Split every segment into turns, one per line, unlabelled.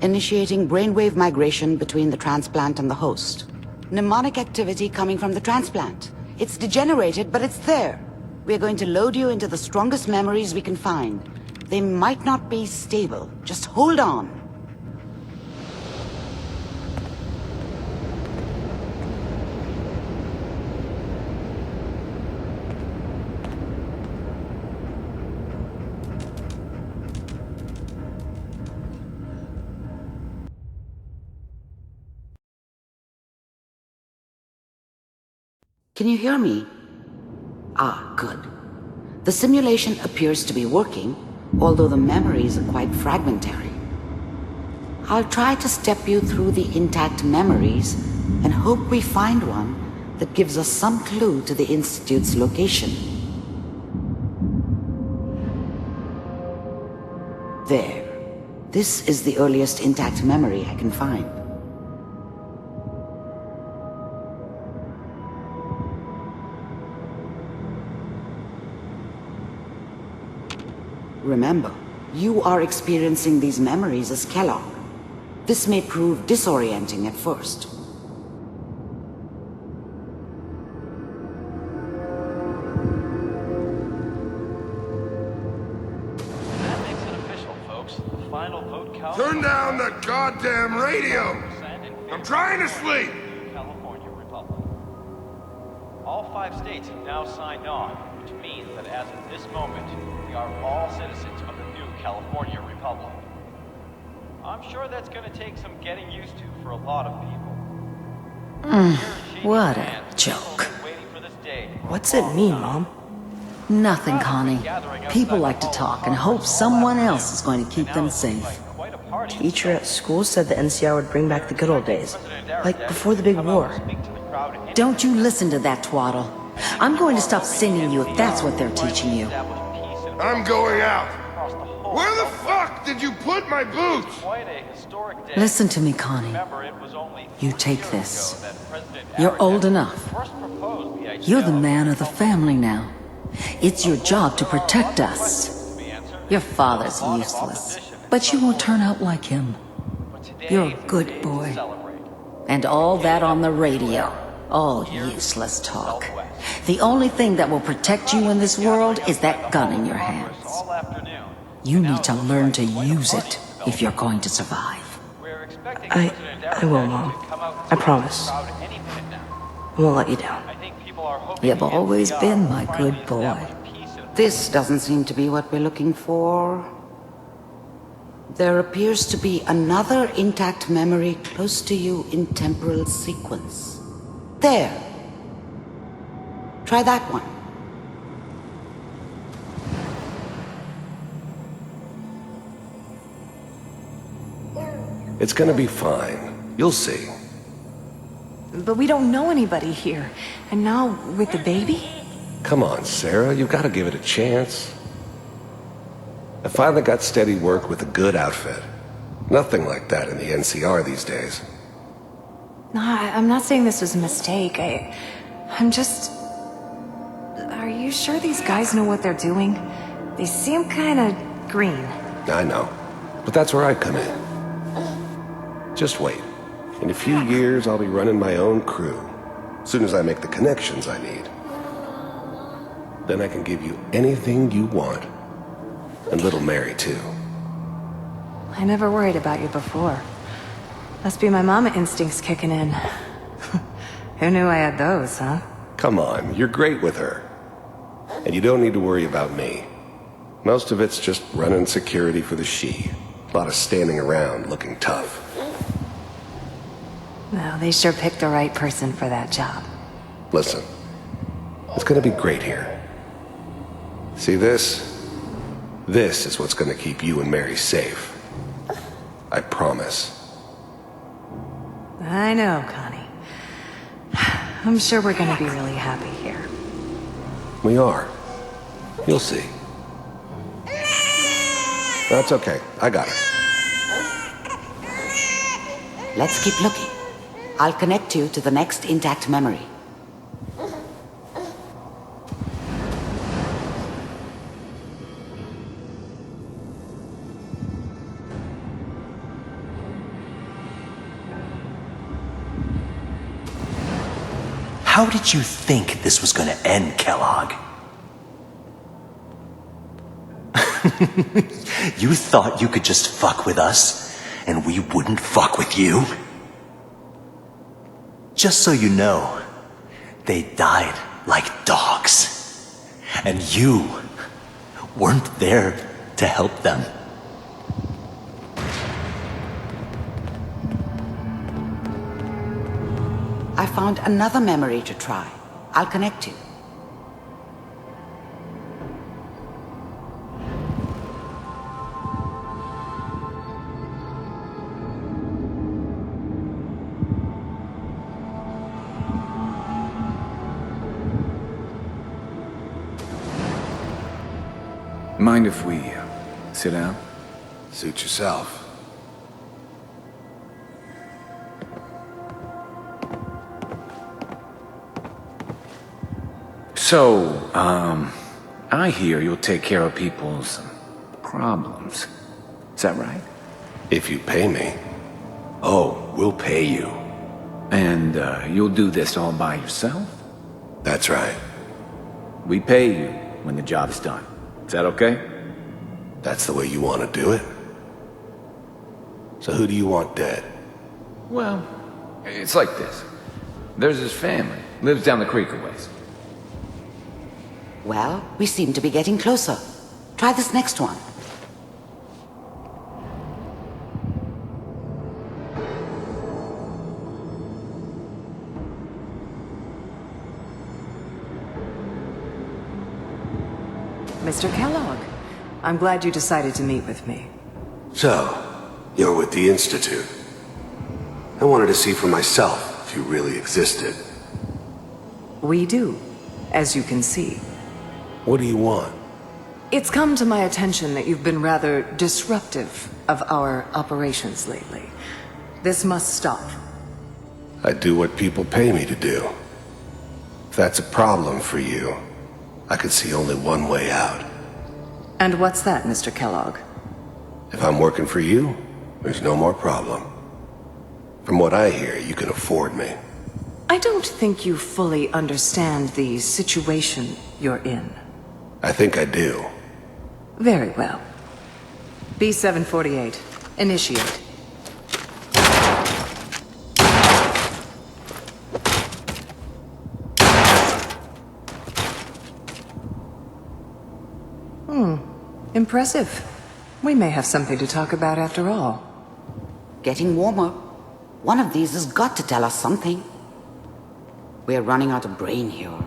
initiating brainwave migration between the transplant and the host. Mnemonic activity coming from the transplant. It's degenerated, but it's there. We're going to load you into the strongest memories we can find. They might not be stable. Just hold on. Can you hear me? Ah, good. The simulation appears to be working, although the memories are quite fragmentary. I'll try to step you through the intact memories and hope we find one that gives us some clue to the Institute's location. There. This is the earliest intact memory I can find. Remember, you are experiencing these memories as Kellogg. This may prove disorienting at first.
That makes it official, folks. The final vote count.
Turn down the goddamn radio! I'm trying to sleep!
California Republic. All 5 states have now signed on, which means that as of this moment, we are all citizens of the new California Republic. I'm sure that's going to take some getting used to for a lot of people.
What a joke.
What's it mean, Mom?
Nothing, Connie. People like to talk and hope someone else is going to keep them safe.
Teacher at school said the NCR would bring back the good old days, like before the big war.
Don't you listen to that twaddle. I'm going to stop singing you if that's what they're teaching you.
I'm going out. Where the fuck did you put my boots?
Listen to me, Connie. You take this. You're old enough. You're the man of the family now. It's your job to protect us. Your father's useless, but you won't turn out like him. You're a good boy. And all that on the radio. All useless talk. The only thing that will protect you in this world is that gun in your hands. You need to learn to use it if you're going to survive.
I will, Mom. I promise. I won't let you down.
You've always been my good boy.
This doesn't seem to be what we're looking for. There appears to be another intact memory close to you in temporal sequence. There. Try that one.
It's gonna be fine. You'll see.
But we don't know anybody here. And now, with the baby?
Come on, Sarah, you've got to give it a chance. I finally got steady work with a good outfit. Nothing like that in the NCR these days.
No, I'm not saying this was a mistake. I'm just... Are you sure these guys know what they're doing? They seem kinda green.
I know, but that's where I come in. Just wait. In a few years, I'll be running my own crew. As soon as I make the connections I need. Then I can give you anything you want. And little Mary, too.
I never worried about you before. Must be my mama instincts kicking in. Who knew I had those, huh?
Come on, you're great with her. And you don't need to worry about me. Most of it's just running security for the she. A lot of standing around looking tough.
No, they sure picked the right person for that job.
Listen, it's gonna be great here. See this? This is what's gonna keep you and Mary safe. I promise.
I know, Connie. I'm sure we're gonna be really happy here.
We are. You'll see. That's okay. I got her.
Let's keep looking. I'll connect you to the next intact memory.
How did you think this was gonna end, Kellogg? You thought you could just fuck with us, and we wouldn't fuck with you? Just so you know, they died like dogs. And you weren't there to help them.
I found another memory to try. I'll connect you.
Mind if we sit down?
Suit yourself.
So, I hear you'll take care of people's problems. Is that right?
If you pay me. Oh, we'll pay you.
And, you'll do this all by yourself?
That's right.
We pay you when the job's done. Is that okay?
That's the way you want to do it? So who do you want dead?
Well, it's like this. There's his family. Lives down the creek a ways.
Well, we seem to be getting closer. Try this next one.
Mr. Kellogg, I'm glad you decided to meet with me.
So, you're with the Institute. I wanted to see for myself if you really existed.
We do, as you can see.
What do you want?
It's come to my attention that you've been rather disruptive of our operations lately. This must stop.
I do what people pay me to do. If that's a problem for you, I could see only one way out.
And what's that, Mr. Kellogg?
If I'm working for you, there's no more problem. From what I hear, you can afford me.
I don't think you fully understand the situation you're in.
I think I do.
Very well. B-748, initiate. Impressive. We may have something to talk about after all.
Getting warmer. One of these has got to tell us something. We're running out of brain here.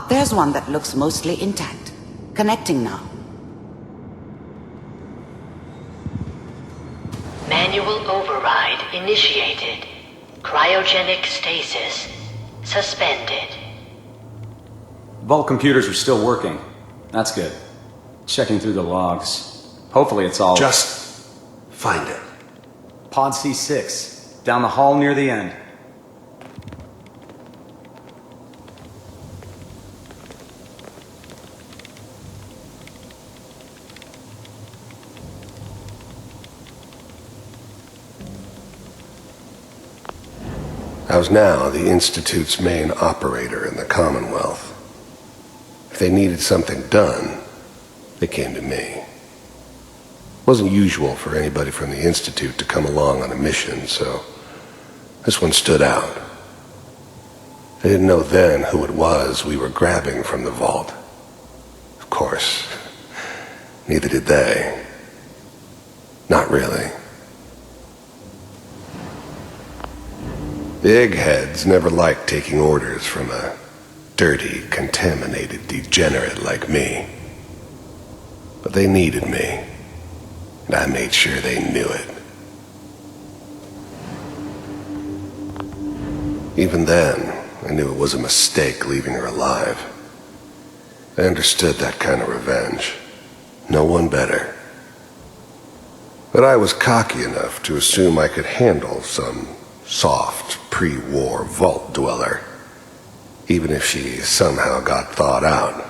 There's one that looks mostly intact. Connecting now.
Manual override initiated. Cryogenic stasis suspended.
Vault computers are still working. That's good. Checking through the logs. Hopefully it's all...
Just find it.
Pod C6. Down the hall near the end.
I was now the Institute's main operator in the Commonwealth. If they needed something done, they came to me. It wasn't usual for anybody from the Institute to come along on a mission, so this one stood out. I didn't know then who it was we were grabbing from the vault. Of course, neither did they. Not really. The eggheads never liked taking orders from a dirty, contaminated degenerate like me. But they needed me, and I made sure they knew it. Even then, I knew it was a mistake leaving her alive. I understood that kind of revenge. No one better. But I was cocky enough to assume I could handle some soft, pre-war vault dweller, even if she somehow got thawed out.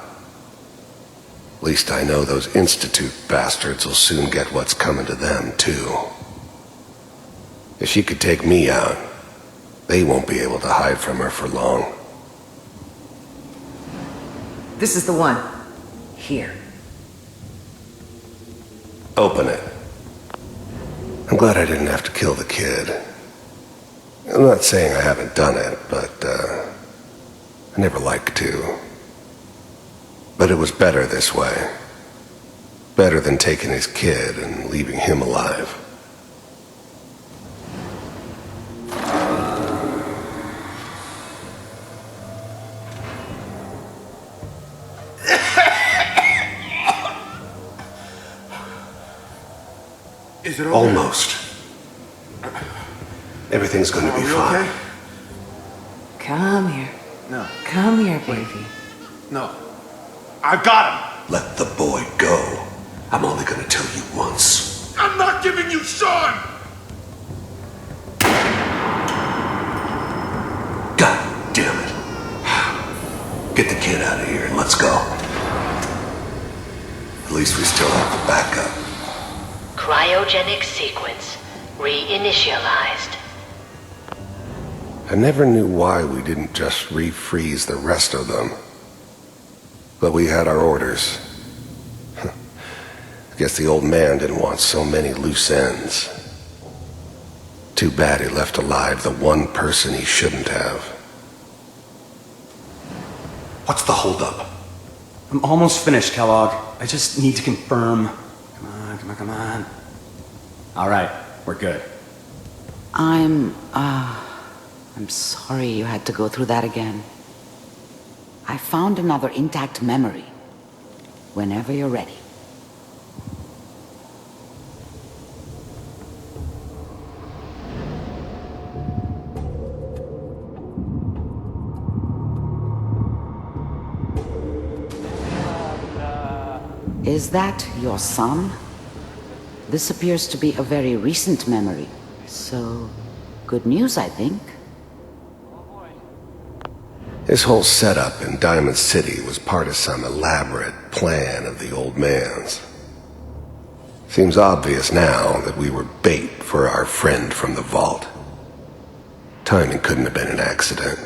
At least I know those Institute bastards will soon get what's coming to them, too. If she could take me out, They won't be able to hide from her for long.
This is the one. Here.
Open it. I'm glad I didn't have to kill the kid. I'm not saying I haven't done it, but, I never liked to. But it was better this way. Better than taking his kid and leaving him alive.
Is it okay?
Almost. Everything's gonna be fine.
Okay?
Come here.
No.
Come here, baby.
No. I got him!
Let the boy go. I'm only gonna tell you once.
I'm not giving you Sean!
God damn it. Get the kid out of here and let's go. At least we still have the backup.
Cryogenic sequence reinitialized.
I never knew why we didn't just refreeze the rest of them. But we had our orders. I guess the old man didn't want so many loose ends. Too bad he left alive the one person he shouldn't have. What's the holdup?
I'm almost finished, Kellogg. I just need to confirm. Come on, come on, come on. All right, we're good.
I'm sorry you had to go through that again. I found another intact memory. Whenever you're ready. Is that your son? This appears to be a very recent memory. So, good news, I think.
This whole setup in Diamond City was part of some elaborate plan of the old man's. Seems obvious now that we were bait for our friend from the vault. Timing couldn't have been an accident.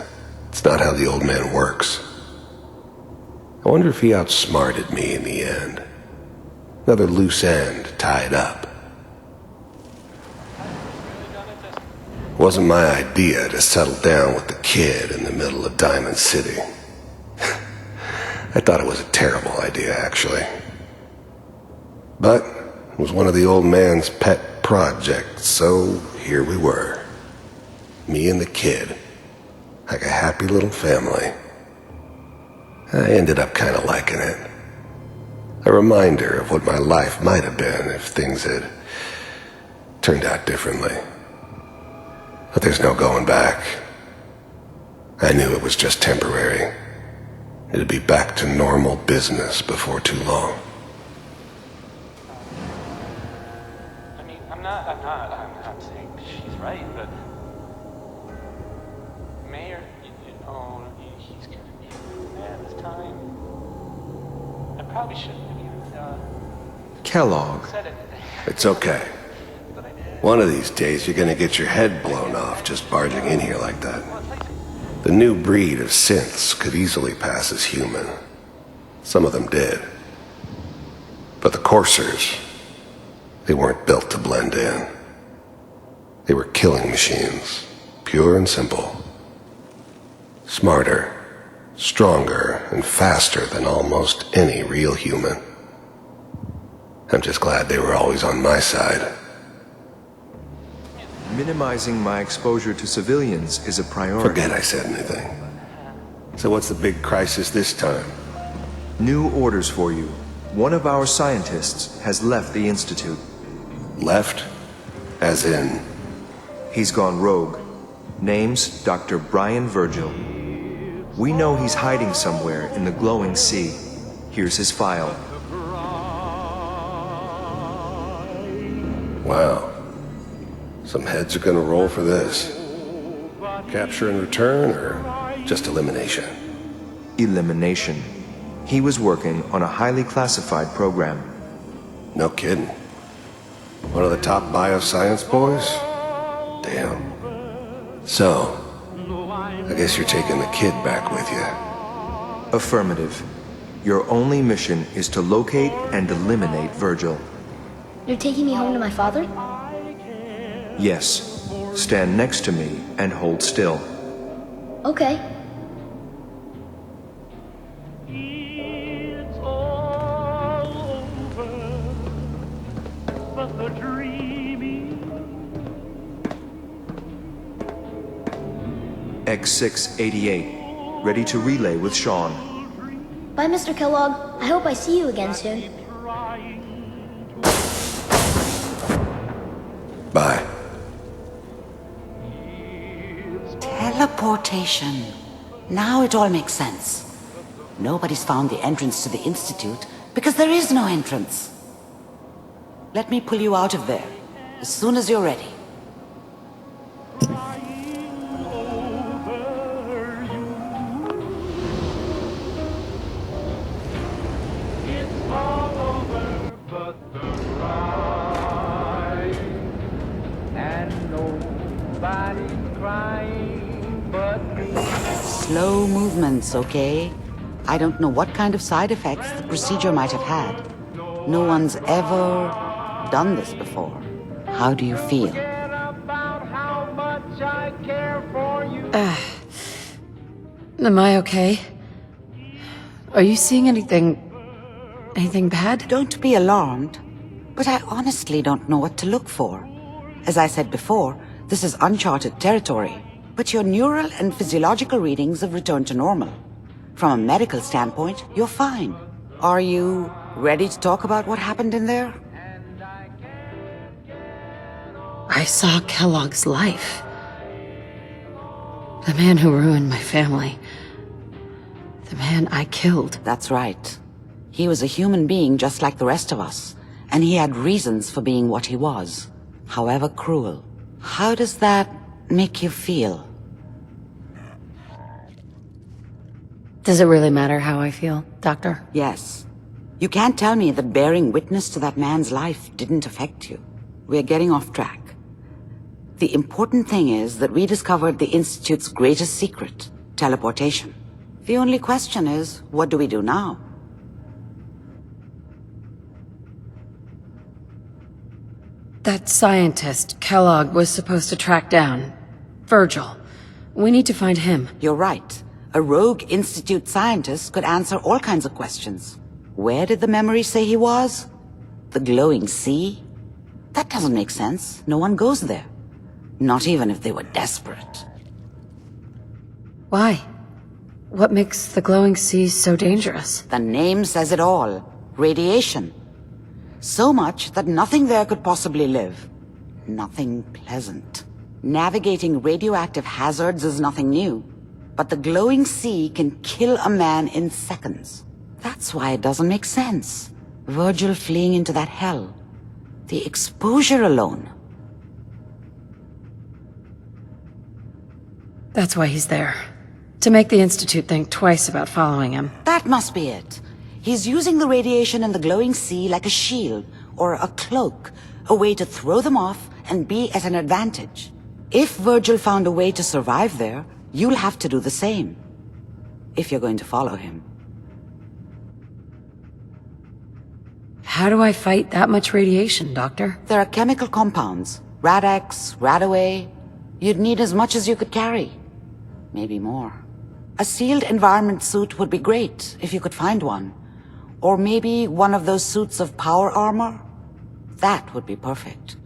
It's not how the old man works. I wonder if he outsmarted me in the end. Another loose end tied up. Wasn't my idea to settle down with the kid in the middle of Diamond City. I thought it was a terrible idea, actually. But it was one of the old man's pet projects, so here we were. Me and the kid. Like a happy little family. I ended up kind of liking it. A reminder of what my life might have been if things had turned out differently. But there's no going back. I knew it was just temporary. It'd be back to normal business before too long.
I mean, I'm not saying she's right, but Mayor, you know, he's gonna be a man this time. I probably shouldn't have
Kellogg.
said anything.
It's okay.
But I did.
One of these days you're gonna get your head blown off just barging in here like that. The new breed of synths could easily pass as human. Some of them did. But the coursers, they weren't built to blend in. They were killing machines, pure and simple. Smarter, stronger, and faster than almost any real human. I'm just glad they were always on my side.
Minimizing my exposure to civilians is a priority.
Forget I said anything. So what's the big crisis this time?
New orders for you. One of our scientists has left the Institute.
Left? As in?
He's gone rogue. Name's Dr. Brian Virgil. We know he's hiding somewhere in the glowing sea. Here's his file.
Wow. Some heads are gonna roll for this. Capture and return, or just elimination?
Elimination. He was working on a highly classified program.
No kidding. One of the top bioscience boys? Damn. So, I guess you're taking the kid back with you.
Affirmative. Your only mission is to locate and eliminate Virgil.
You're taking me home to my father?
Yes. Stand next to me and hold still.
Okay.
X688. Ready to relay with Sean.
Bye, Mr. Kellogg. I hope I see you again soon.
Bye.
Teleportation. Now it all makes sense. Nobody's found the entrance to the Institute because there is no entrance. Let me pull you out of there as soon as you're ready. Slow movements, okay? I don't know what kind of side effects the procedure might have had. No one's ever done this before. How do you feel?
Am I okay? Are you seeing anything bad?
Don't be alarmed, but I honestly don't know what to look for. As I said before, this is uncharted territory, but your neural and physiological readings have returned to normal. From a medical standpoint, you're fine. Are you ready to talk about what happened in there?
I saw Kellogg's life. The man who ruined my family. The man I killed.
That's right. He was a human being just like the rest of us, and he had reasons for being what he was, however cruel. How does that make you feel?
Does it really matter how I feel, Doctor?
Yes. You can't tell me that bearing witness to that man's life didn't affect you. We're getting off track. The important thing is that we discovered the Institute's greatest secret, teleportation. The only question is, what do we do now?
That scientist Kellogg was supposed to track down, Virgil. We need to find him.
You're right. A rogue Institute scientist could answer all kinds of questions. Where did the memory say he was? The glowing sea? That doesn't make sense. No one goes there. Not even if they were desperate.
Why? What makes the glowing sea so dangerous?
The name says it all. Radiation. So much that nothing there could possibly live. Nothing pleasant. Navigating radioactive hazards is nothing new. But the glowing sea can kill a man in seconds. That's why it doesn't make sense. Virgil fleeing into that hell. The exposure alone.
That's why he's there. To make the Institute think twice about following him.
That must be it. He's using the radiation in the glowing sea like a shield or a cloak, a way to throw them off and be at an advantage. If Virgil found a way to survive there, you'll have to do the same. If you're going to follow him.
How do I fight that much radiation, Doctor?
There are chemical compounds. Rad-X, Radaway. You'd need as much as you could carry. Maybe more. A sealed environment suit would be great, if you could find one. Or maybe one of those suits of power armor? That would be perfect.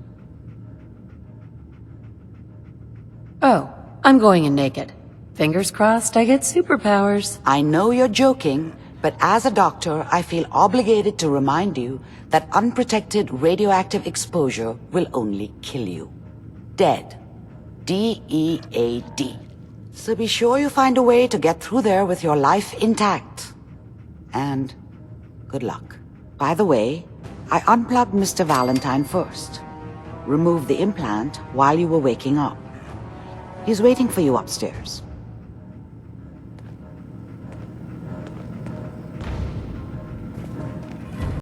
Oh, I'm going in naked. Fingers crossed I get superpowers.
I know you're joking, but as a doctor, I feel obligated to remind you that unprotected radioactive exposure will only kill you. Dead. D-E-A-D. So be sure you find a way to get through there with your life intact. And good luck. By the way, I unplugged Mr. Valentine first. Removed the implant while you were waking up. He's waiting for you upstairs.